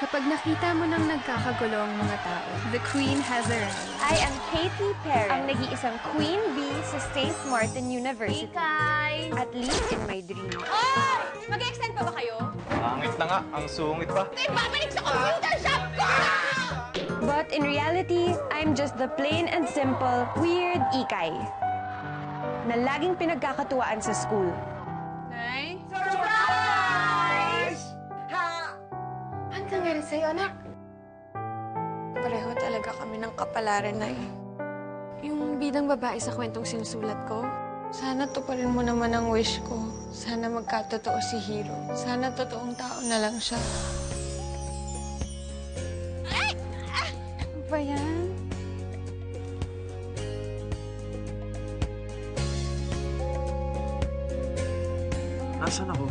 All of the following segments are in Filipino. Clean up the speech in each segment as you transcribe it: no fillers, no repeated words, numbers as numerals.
Kapag nakita mo ng nagkakagulong mga tao, the queen has arrived. I am Katy Perry, ang nag-iisang queen bee sa St. Martin University. Ikay! At least in my dream. Oy! Mag-extend pa ba kayo? Pangit na nga, ang sungit pa. Ito yung babalik sa computer shop ko! But in reality, I'm just the plain and simple, weird Ikay na laging pinagkakatuwaan sa school. Nay? Surprise! Ha? Ano nangyari sa'yo, anak? Pareho talaga kami ng kapalaran na yung bidang babae sa kwentong sinusulat ko. Sana tuparin mo naman ang wish ko. Sana magkatotoo si Hiro. Sana totoong tao na lang siya. Ano ba yan? Nasaan ako?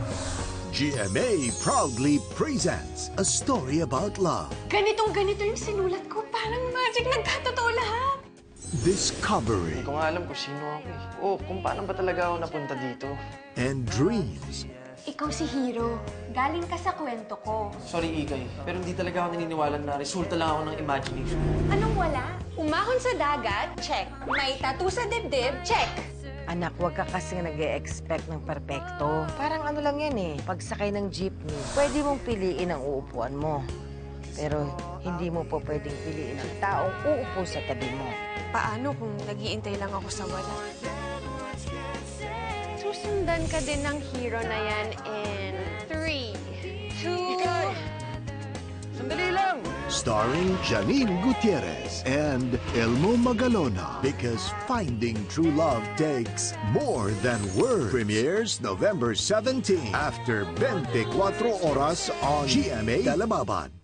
GMA proudly presents a story about love. Ganitong-ganito yung sinulat ko. Parang magic, nagkatotoo lahat. Discovery Hindi ko nga alam kung sino ako eh. Oh, kung paano ba talaga ako napunta dito. and dreams. Ikaw si Hiro. Galing ka sa kwento ko. Sorry, Ikay, pero hindi talaga ako naniniwala na resulta lang ako ng imagination. Anong wala? Umahon sa dagat? Check. May tattoo sa dibdib? Check. Anak, huwag ka kasi nag-e-expect ng perpekto. Parang ano lang yan eh, pagsakay ng jeepney, pwede mong piliin ang uupuan mo. Pero hindi mo po pwedeng piliin ang taong uupo sa tabi mo. Paano kung nag-iintay lang ako sa wala? Susundan ka din ng hero na yan in 3, 2... Sandali lang! Starring Janine Gutierrez and Elmo Magalona. Because finding true love takes more than words. Premieres November 17 after 24 oras on GMA Dalamaban.